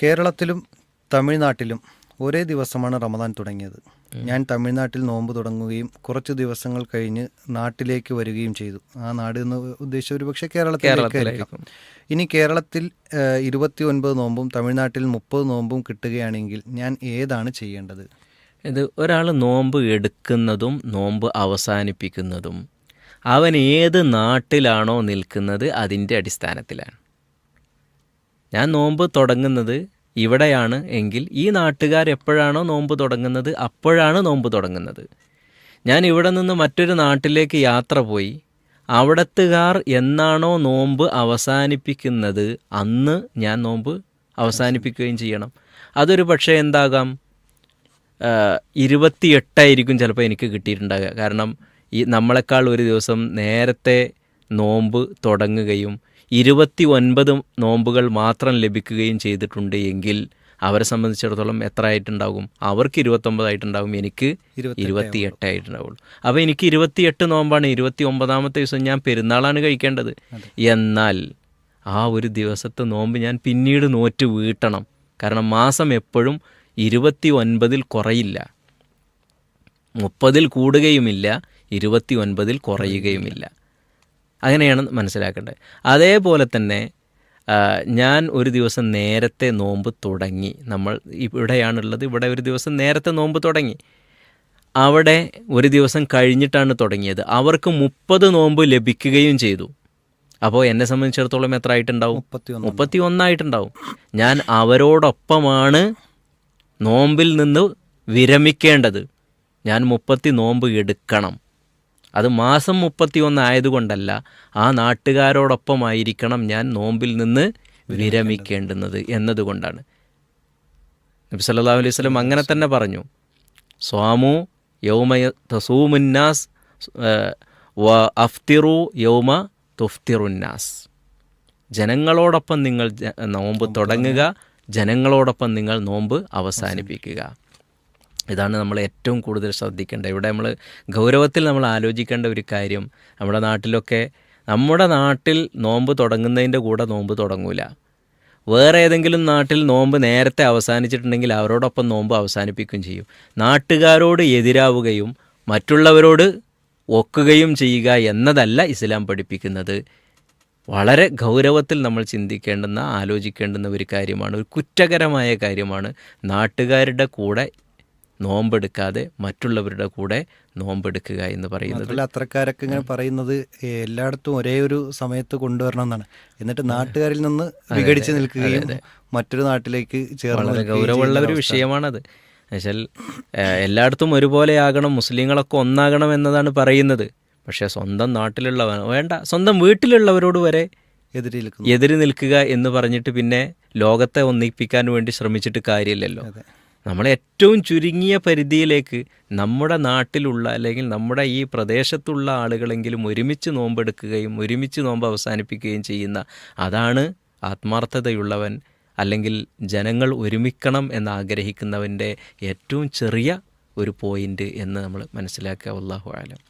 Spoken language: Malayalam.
കേരളത്തിലും തമിഴ്നാട്ടിലും ഒരേ ദിവസമാണ് റമദാൻ തുടങ്ങിയത്. ഞാൻ തമിഴ്നാട്ടിൽ നോമ്പ് തുടങ്ങുകയും കുറച്ച് ദിവസങ്ങൾ കഴിഞ്ഞ് നാട്ടിലേക്ക് വരികയും ചെയ്തു. ആ നാട് എന്ന് ഉദ്ദേശിച്ച ഒരു പക്ഷേ കേരളത്തിലേക്കായിരിക്കും. ഇനി കേരളത്തിൽ 29 നോമ്പും തമിഴ്നാട്ടിൽ 30 നോമ്പും കിട്ടുകയാണെങ്കിൽ ഞാൻ ഏതാണ് ചെയ്യേണ്ടത്? ഇത് ഒരാൾ നോമ്പ് എടുക്കുന്നതും നോമ്പ് അവസാനിപ്പിക്കുന്നതും അവൻ ഏത് നാട്ടിലാണോ നിൽക്കുന്നത് അതിൻ്റെ അടിസ്ഥാനത്തിലാണ്. ഞാൻ നോമ്പ് തുടങ്ങുന്നത് ഇവിടെയാണ് എങ്കിൽ ഈ നാട്ടുകാർ എപ്പോഴാണോ നോമ്പ് തുടങ്ങുന്നത് അപ്പോഴാണ് നോമ്പ് തുടങ്ങുന്നത്. ഞാൻ ഇവിടെ നിന്ന് മറ്റൊരു നാട്ടിലേക്ക് യാത്ര പോയി അവിടത്തുകാർ എന്നാണോ നോമ്പ് അവസാനിപ്പിക്കുന്നത് അന്ന് ഞാൻ നോമ്പ് അവസാനിപ്പിക്കുകയും ചെയ്യണം. അതൊരു പക്ഷേ എന്താകാം, 28 ചിലപ്പോൾ എനിക്ക് കിട്ടിയിട്ടുണ്ടാകുക. കാരണം ഈ നമ്മളെക്കാൾ ഒരു ദിവസം നേരത്തെ നോമ്പ് തുടങ്ങുകയും 29 നോമ്പുകൾ മാത്രം ലഭിക്കുകയും ചെയ്തിട്ടുണ്ട് എങ്കിൽ അവരെ സംബന്ധിച്ചിടത്തോളം എത്ര ആയിട്ടുണ്ടാകും? അവർക്ക് 29 ആയിട്ടുണ്ടാകും, എനിക്ക് 28 ആയിട്ടുണ്ടാവുള്ളൂ. അപ്പോൾ എനിക്ക് 28 നോമ്പാണ്. 29ാമത്തെ ദിവസം ഞാൻ പെരുന്നാളാണ് കഴിക്കേണ്ടത്. എന്നാൽ ആ ഒരു ദിവസത്തെ നോമ്പ് ഞാൻ പിന്നീട് നോറ്റ് വീട്ടണം. കാരണം മാസം എപ്പോഴും 29 കുറയില്ല, 30 കൂടുകയുമില്ല, 29 കുറയുകയുമില്ല. അങ്ങനെയാണ് മനസ്സിലാക്കേണ്ടത്. അതേപോലെ തന്നെ ഞാൻ ഒരു ദിവസം നേരത്തെ നോമ്പ് തുടങ്ങി, നമ്മൾ ഇവിടെയാണുള്ളത്, ഇവിടെ ഒരു ദിവസം നേരത്തെ നോമ്പ് തുടങ്ങി, അവിടെ ഒരു ദിവസം കഴിഞ്ഞിട്ടാണ് തുടങ്ങിയത്, അവർക്ക് 30 നോമ്പ് ലഭിക്കുകയും ചെയ്തു. അപ്പോൾ എന്നെ സംബന്ധിച്ചിടത്തോളം എത്ര ആയിട്ടുണ്ടാവും? 31 ആയിട്ടുണ്ടാവും. ഞാൻ അവരോടൊപ്പമാണ് നോമ്പിൽ നിന്ന് വിരമിക്കേണ്ടത്. ഞാൻ 30 നോമ്പ് എടുക്കണം. അത് മാസം 31 ആയതുകൊണ്ടല്ല, ആ നാട്ടുകാരോടൊപ്പമായിരിക്കണം ഞാൻ നോമ്പിൽ നിന്ന് വിരമിക്കേണ്ടുന്നത് എന്നതുകൊണ്ടാണ്. നബി സല്ലല്ലാഹു അലൈഹി വസല്ലം അങ്ങനെ തന്നെ പറഞ്ഞു, സ്വാമു യൗമ തസൂമുന്നാസ് വ അഫ്തിറു യൗമ തുഫ്തിറുന്നാസ്. ജനങ്ങളോടൊപ്പം നിങ്ങൾ നോമ്പ് തുടങ്ങുക, ജനങ്ങളോടൊപ്പം നിങ്ങൾ നോമ്പ് അവസാനിപ്പിക്കുക. ഇതാണ് നമ്മൾ ഏറ്റവും കൂടുതൽ ശ്രദ്ധിക്കേണ്ടത്. ഇവിടെ നമ്മൾ ഗൗരവത്തിൽ നമ്മൾ ആലോചിക്കേണ്ട ഒരു കാര്യം, നമ്മുടെ നാട്ടിൽ നോമ്പ് തുടങ്ങുന്നതിൻ്റെ കൂടെ നോമ്പ് തുടങ്ങൂല. വേറെ ഏതെങ്കിലും നാട്ടിൽ നോമ്പ് നേരത്തെ അവസാനിച്ചിട്ടുണ്ടെങ്കിൽ അവരോടൊപ്പം നോമ്പ് അവസാനിപ്പിക്കുകയും ചെയ്യും. നാട്ടുകാരോട് എതിരാവുകയും മറ്റുള്ളവരോട് ഒക്കുകയും ചെയ്യുക എന്നതല്ല ഇസ്ലാം പഠിപ്പിക്കുന്നത്. വളരെ ഗൗരവത്തിൽ നമ്മൾ ചിന്തിക്കേണ്ടുന്ന, ആലോചിക്കേണ്ടുന്ന ഒരു കാര്യമാണ്, ഒരു കുറ്റകരമായ കാര്യമാണ് നാട്ടുകാരുടെ കൂടെ നോമ്പെടുക്കാതെ മറ്റുള്ളവരുടെ കൂടെ നോമ്പെടുക്കുക എന്ന് പറയുന്നത്. അത്രക്കാരൊക്കെ ഇങ്ങനെ പറയുന്നത് എല്ലായിടത്തും ഒരേ ഒരു സമയത്ത് കൊണ്ടുവരണം എന്നാണ്. എന്നിട്ട് നാട്ടുകാരിൽ നിന്ന് വിഘടിച്ച് നിൽക്കുകയും മറ്റൊരു നാട്ടിലേക്ക് ചേർന്ന്. വളരെ ഗൗരവമുള്ള ഒരു വിഷയമാണത്. എന്നുവെച്ചാൽ എല്ലായിടത്തും ഒരുപോലെ ആകണം, മുസ്ലിങ്ങളൊക്കെ ഒന്നാകണം എന്നതാണ് പറയുന്നത്. പക്ഷേ സ്വന്തം നാട്ടിലുള്ളവൻ വേണ്ട, സ്വന്തം വീട്ടിലുള്ളവരോട് വരെ എതിര് നിൽക്കുക എന്ന് പറഞ്ഞിട്ട് പിന്നെ ലോകത്തെ ഒന്നിപ്പിക്കാൻ വേണ്ടി ശ്രമിച്ചിട്ട് കാര്യമില്ലല്ലോ. നമ്മൾ ഏറ്റവും ചുരുങ്ങിയ പരിധിയിലേക്ക് നമ്മുടെ നാട്ടിലുള്ള അല്ലെങ്കിൽ നമ്മുടെ ഈ പ്രദേശത്തുള്ള ആളുകളെങ്കിലും ഒരുമിച്ച് നോമ്പെടുക്കുകയും ഒരുമിച്ച് നോമ്പ് അവസാനിപ്പിക്കുകയും ചെയ്യുന്ന, അതാണ് ആത്മാർത്ഥതയുള്ളവൻ അല്ലെങ്കിൽ ജനങ്ങൾ ഒരുമിക്കണം എന്നാഗ്രഹിക്കുന്നവൻ്റെ ഏറ്റവും ചെറിയ ഒരു പോയിന്റ് എന്ന് നമ്മൾ മനസ്സിലാക്കുക. വല്ലാഹു അലം.